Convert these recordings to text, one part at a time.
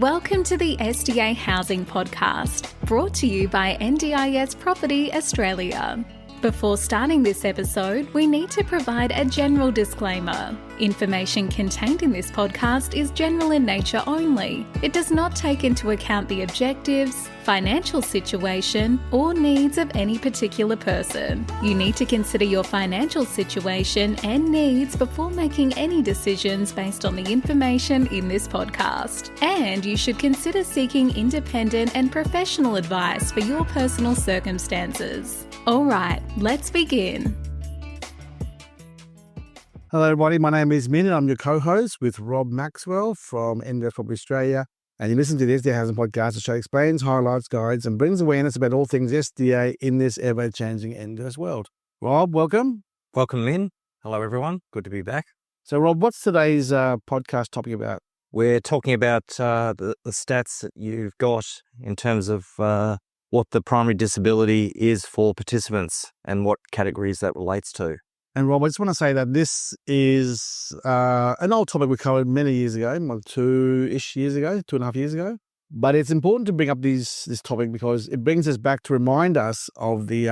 Welcome to the SDA Housing Podcast, brought to you by NDIS Property Australia. Before starting this episode, we need to provide a general disclaimer. Information contained in this podcast is general in nature only. It does not take into account the objectives, financial situation, or needs of any particular person. You need to consider your financial situation and needs before making any decisions based on the information in this podcast. And you should consider seeking independent and professional advice for your personal circumstances. All right, let's begin. Hello everybody, my name is Min and I'm your co-host with Rob Maxwell from NDIS Property Australia. And you listen to the SDA Housing Podcast, the show explains, highlights, guides and brings awareness about all things SDA in this ever-changing NDIS world. Rob, welcome. Welcome, Min. Hello everyone, good to be back. So Rob, what's today's podcast topic about? We're talking about the stats that you've got in terms of what the primary disability is for participants and what categories that relates to. And Rob, I just want to say that this is an old topic we covered many years ago, 2.5 years ago. But it's important to bring up this topic because it brings us back to remind us of the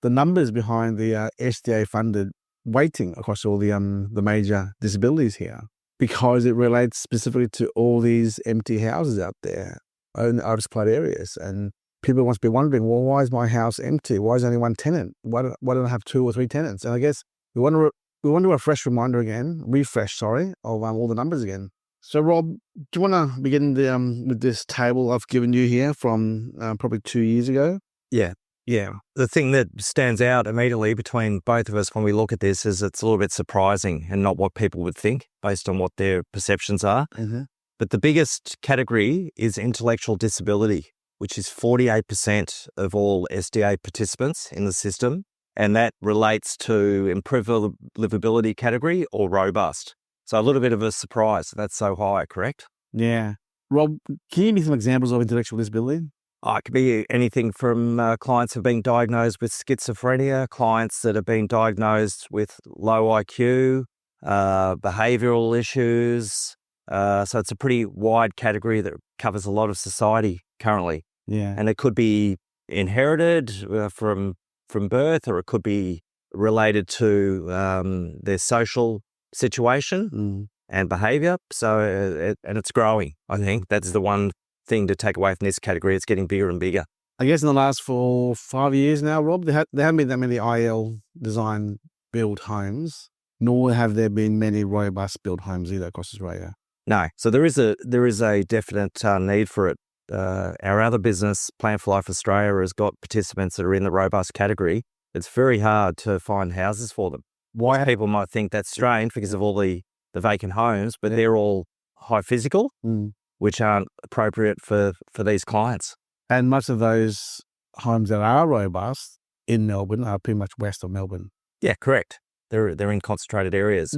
numbers behind the SDA-funded weighting across all the major disabilities here, because it relates specifically to all these empty houses out there in oversupplied areas. And people must be wondering, well, why is my house empty? Why is only one tenant? Why don't I have 2 or 3 tenants? And I guess we want to a refresh of all the numbers again. So, Rob, do you want to begin with this table I've given you here from probably 2 years ago? Yeah. The thing that stands out immediately between both of us when we look at this is it's a little bit surprising and not what people would think based on what their perceptions are. Mm-hmm. But the biggest category is intellectual disability, which is 48% of all SDA participants in the system. And that relates to improved livability category or robust. So a little bit of a surprise that's so high, correct? Yeah. Rob, can you give me some examples of intellectual disability? It could be anything from clients who have been diagnosed with schizophrenia, clients that have been diagnosed with low IQ, behavioural issues. So it's a pretty wide category that covers a lot of society currently. Yeah. And it could be inherited from birth, or it could be related to their social situation and behaviour. So, and it's growing. I think that's the one thing to take away from this category. It's getting bigger and bigger. I guess in the last 5 years now, Rob, there haven't been that many IL design build homes, nor have there been many robust build homes either across Australia. No. So there is a definite need for it. Our other business, Plan for Life Australia, has got participants that are in the robust category. It's very hard to find houses for them. Why people might think that's strange because of all the vacant homes, but they're all high physical, which aren't appropriate for these clients. And most of those homes that are robust in Melbourne are pretty much west of Melbourne. Yeah, correct. They're in concentrated areas.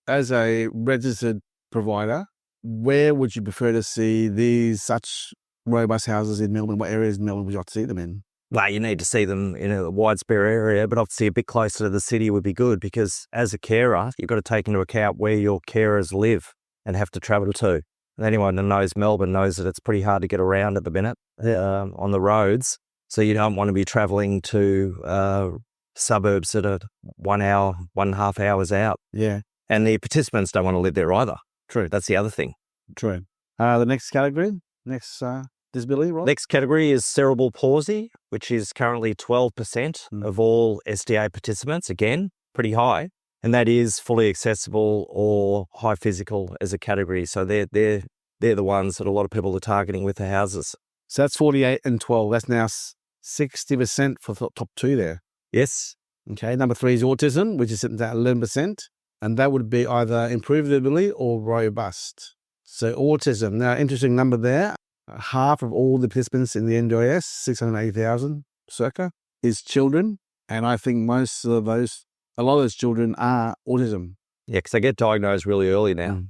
As a registered provider, where would you prefer to see these such robust houses in Melbourne? What areas in Melbourne would you like to see them in? Well, you need to see them in a wide spare area, but obviously a bit closer to the city would be good because as a carer, you've got to take into account where your carers live and have to travel to. And anyone that knows Melbourne knows that it's pretty hard to get around at the minute on the roads. So you don't want to be travelling to suburbs that are 1 hour, 1.5 hours out. Yeah. And the participants don't want to live there either. True. That's the other thing. True. The next category, disability, Rob? Next category is cerebral palsy, which is currently 12% of all SDA participants. Again, pretty high. And that is fully accessible or high physical as a category. So they're the ones that a lot of people are targeting with the houses. So that's 48 and 12. That's now 60% for the top 2 there. Yes. Okay. Number 3 is autism, which is sitting at 11%. And that would be either improved ability or robust. So autism, now interesting number there. Half of all the participants in the NDIS, 680,000 circa, is children. And I think a lot of those children are autism. Yeah, because they get diagnosed really early now.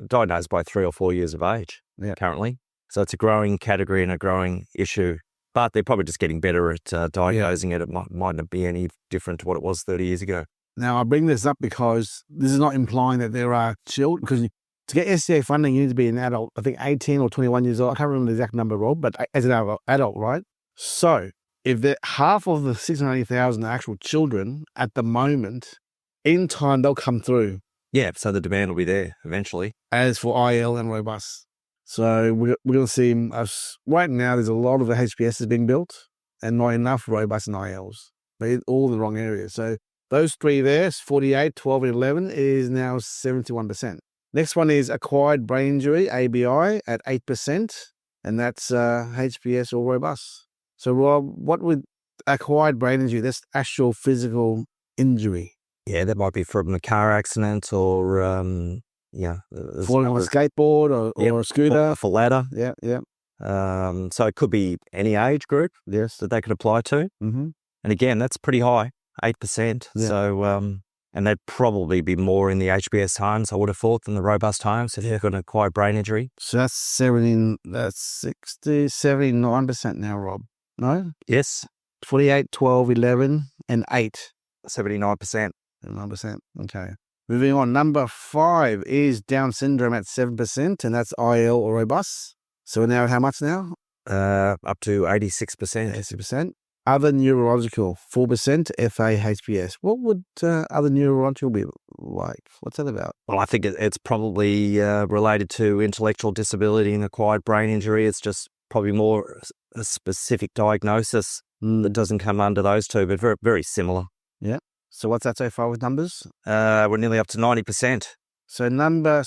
Diagnosed by 3 or 4 years of age currently. So it's a growing category and a growing issue. But they're probably just getting better at diagnosing it. It might not be any different to what it was 30 years ago. Now, I bring this up because this is not implying that there are children, because To get SDA funding, you need to be an adult, I think 18 or 21 years old. I can't remember the exact number, Rob, but as an adult, right? So if half of the 680,000 are actual children at the moment, in time, they'll come through. Yeah, so the demand will be there eventually. As for IL and robust. So we're going to see us, right now, there's a lot of the HPS is being built and not enough robust and ILs. They're all in the wrong areas. So those three there, 48, 12, and 11, is now 71%. Next one is acquired brain injury, ABI, at 8%, and that's HPS or robust. So, Rob, what would acquired brain injury? That's actual physical injury. Yeah, that might be from a car accident or, falling on a skateboard or a scooter. Off a ladder. Yeah. So it could be any age group that they could apply to. Mm-hmm. And again, that's pretty high, 8%. Yeah. So, and they'd probably be more in the HBS homes, I would have thought, than the robust homes if you've got an acquired brain injury. So that's 79% now, Rob. No? Yes. 48, 12, 11, and 8. 79%. 9%. Okay. Moving on. Number 5 is Down syndrome at 7%, and that's IL or robust. So now how much now? Up to 86%. 80%. Other neurological, 4%, FA, HPS. What would other neurological be like? What's that about? Well, I think it's probably related to intellectual disability and acquired brain injury. It's just probably more a specific diagnosis that doesn't come under those two, but very, very similar. Yeah. So what's that so far with numbers? We're nearly up to 90%. So number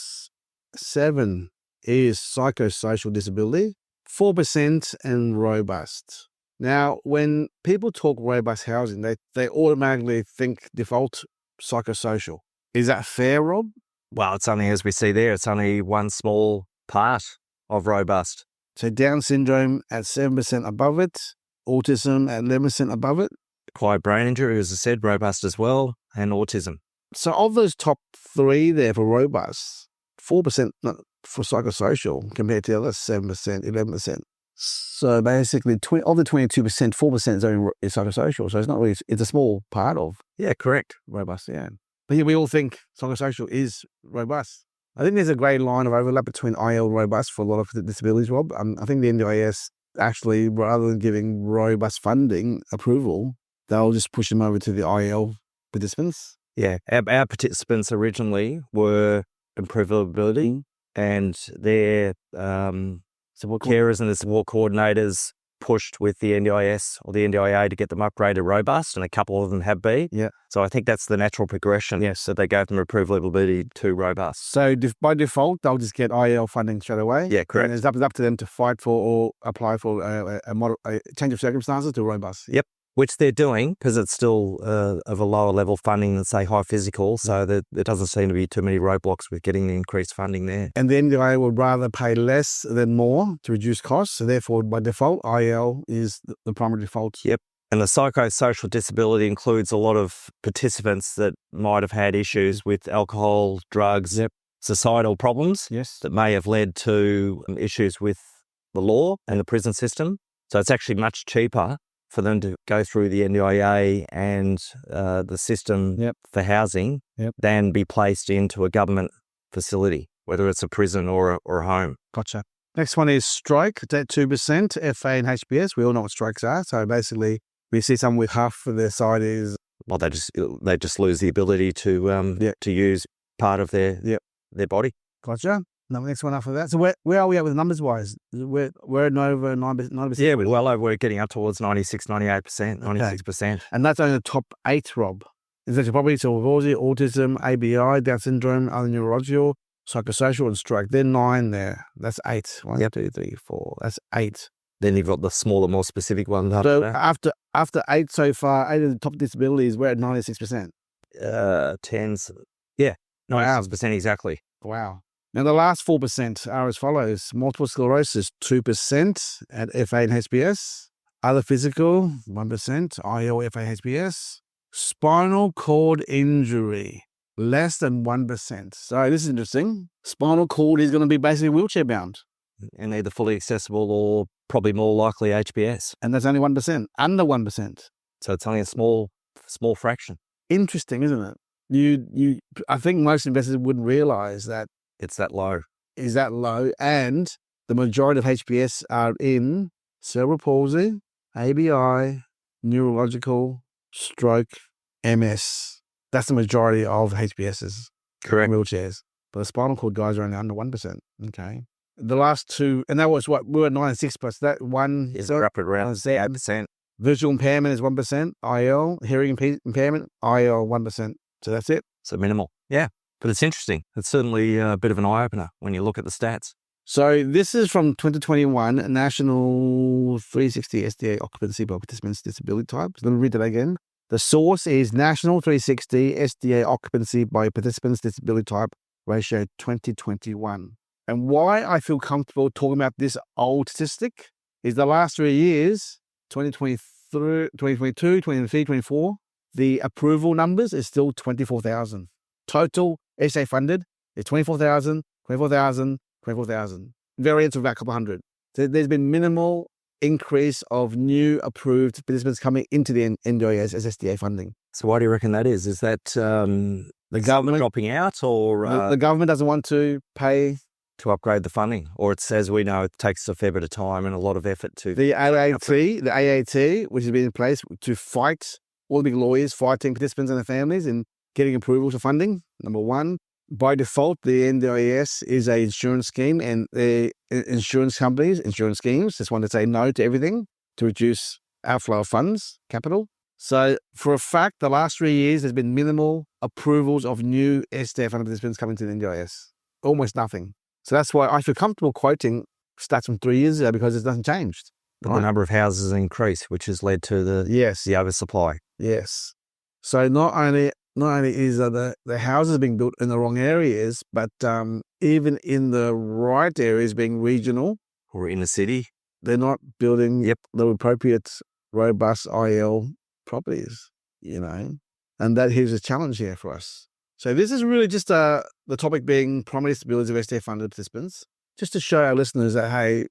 7 is psychosocial disability, 4%, and robust. Now, when people talk robust housing, they automatically think default psychosocial. Is that fair, Rob? Well, it's only, as we see there, it's only one small part of robust. So Down syndrome at 7% above it, autism at 11% above it. Acquired brain injury, as I said, robust as well, and autism. So of those top 3 there for robust, 4% for psychosocial compared to the other 7%, 11%. So basically, of the 22%, 4% is only psychosocial. So it's not really, it's a small part of. Yeah, correct. Robust, yeah. But yeah, we all think psychosocial is robust. I think there's a great line of overlap between IL and robust for a lot of the disabilities, Rob. I think the NDIS actually, rather than giving robust funding approval, they'll just push them over to the IL participants. Yeah, our participants originally were improvability, and their carers and the support coordinators pushed with the NDIS or the NDIA to get them upgraded robust, and a couple of them have been. Yeah. So I think that's the natural progression. Yes. So they gave them improvability to robust. So by default, they'll just get IL funding straight away. Yeah, correct. And it's up to them to fight for or apply for a change of circumstances to robust. Yep. Which they're doing, because it's still of a lower level funding than, say, high physical. So there doesn't seem to be too many roadblocks with getting the increased funding there. And the NDIA would rather pay less than more to reduce costs. So therefore, by default, IL is the primary default. Yep. And the psychosocial disability includes a lot of participants that might have had issues with alcohol, drugs, societal problems that may have led to issues with the law and the prison system. So it's actually much cheaper for them to go through the NDIA and the system for housing than be placed into a government facility, whether it's a prison or a home. Gotcha. Next one is stroke. It's at 2%, FA and HBS. We all know what strokes are. So basically, we see someone with half of their side is... Well, they just lose the ability to use part of their body. Gotcha. Now, the next one after that. So where are we at with numbers-wise? We're at over 9%. Yeah, we're getting up towards 96, 98%, 96%. And that's only the top 8, Rob. Intellectual property, cerebral palsy, autism, ABI, Down syndrome, other neurological, psychosocial, and stroke. They're 9 there. That's 8. 1, 2, 3, 4. That's 8. Then you've got the smaller, more specific ones. So after 8 so far, 8 of the top disabilities, we're at 96%. 10s. Yeah, 96% exactly. Wow. Now, the last 4% are as follows. Multiple sclerosis, 2% at FA and HBS. Other physical, 1%, IL, FA, HBS. Spinal cord injury, less than 1%. So this is interesting. Spinal cord is going to be basically wheelchair bound. And either fully accessible or probably more likely HBS. And that's only 1%, under 1%. So it's only a small fraction. Interesting, isn't it? I think most investors wouldn't realize that It's that low. Is that low? And the majority of HPS are in cerebral palsy, ABI, neurological, stroke, MS. That's the majority of HPSs. Correct. Wheelchairs. But the spinal cord guys are only under 1%. Okay. The last two, and that was what we were at 9 and 6, but that one is up at around 8%. Visual impairment is 1%, IL, hearing impairment, IL 1%. So that's it. So minimal. Yeah. But it's interesting. It's certainly a bit of an eye-opener when you look at the stats. So this is from 2021, National 360 SDA Occupancy by Participants Disability Types. Let me read that again. The source is National 360 SDA Occupancy by Participants Disability Type Ratio 2021. And why I feel comfortable talking about this old statistic is the last 3 years, 2023, 2022, 2023, 2024, the approval numbers is still 24,000. Total SDA-funded is 24,000, 24,000, 24,000. Variance of about a couple hundred. So there's been minimal increase of new approved participants coming into the NDIS as SDA funding. So why do you reckon that is? Is that the government dropping out, or the government doesn't want to pay to upgrade the funding, or it's, as we know, it takes a fair bit of time and a lot of effort to the AAT, which has been in place to fight all the big lawyers fighting participants and their families and getting approval for funding. Number one, by default, the NDIS is an insurance scheme, and the insurance companies, insurance schemes, just want to say no to everything to reduce outflow of funds, capital. So for a fact, the last 3 years, there's been minimal approvals of new SDA-funded participants coming to the NDIS. Almost nothing. So that's why I feel comfortable quoting stats from 3 years ago, because it hasn't changed. But the number of houses increased, which has led to the oversupply. Yes. So not only is the houses being built in the wrong areas, but even in the right areas, being regional or in the city, they're not building the appropriate robust IL properties, and that is a challenge here for us. So this is really just the topic being primary disabilities of SDA-funded participants, just to show our listeners that, hey,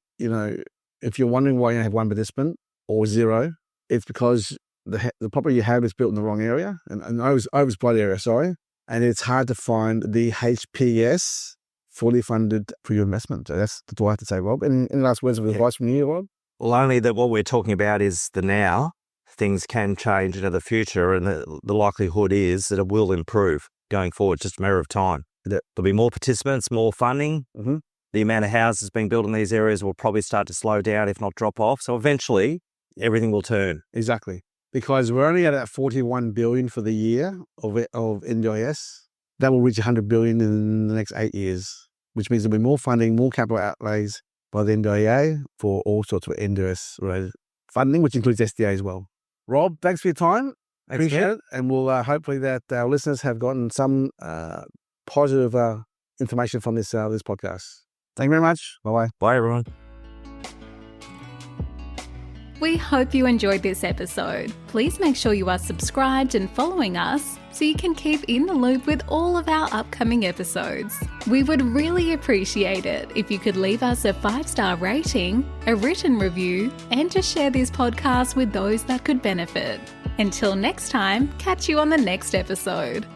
if you're wondering why you have one participant or zero, it's because the property you have is built in the wrong area, and oversupplied area, sorry, and it's hard to find the HPS fully funded for your investment. So that's all I have to say, Rob. And any last words of advice from you, Rob? Well, only that what we're talking about is the now. Things can change into the future, and the likelihood is that it will improve going forward. Just a matter of time. There'll be more participants, more funding. Mm-hmm. The amount of houses being built in these areas will probably start to slow down, if not drop off. So eventually, everything will turn. Exactly. Because we're only at 41 billion for the year of NDIS. That will reach 100 billion in the next 8 years, which means there'll be more funding, more capital outlays by the NDIA for all sorts of NDIS-related funding, which includes SDA as well. Rob, thanks for your time. Appreciate it. And we'll hopefully that our listeners have gotten some positive information from this podcast. Thank you very much. Bye-bye. Bye, everyone. We hope you enjoyed this episode. Please make sure you are subscribed and following us so you can keep in the loop with all of our upcoming episodes. We would really appreciate it if you could leave us a 5-star rating, a written review, and to share this podcast with those that could benefit. Until next time, catch you on the next episode.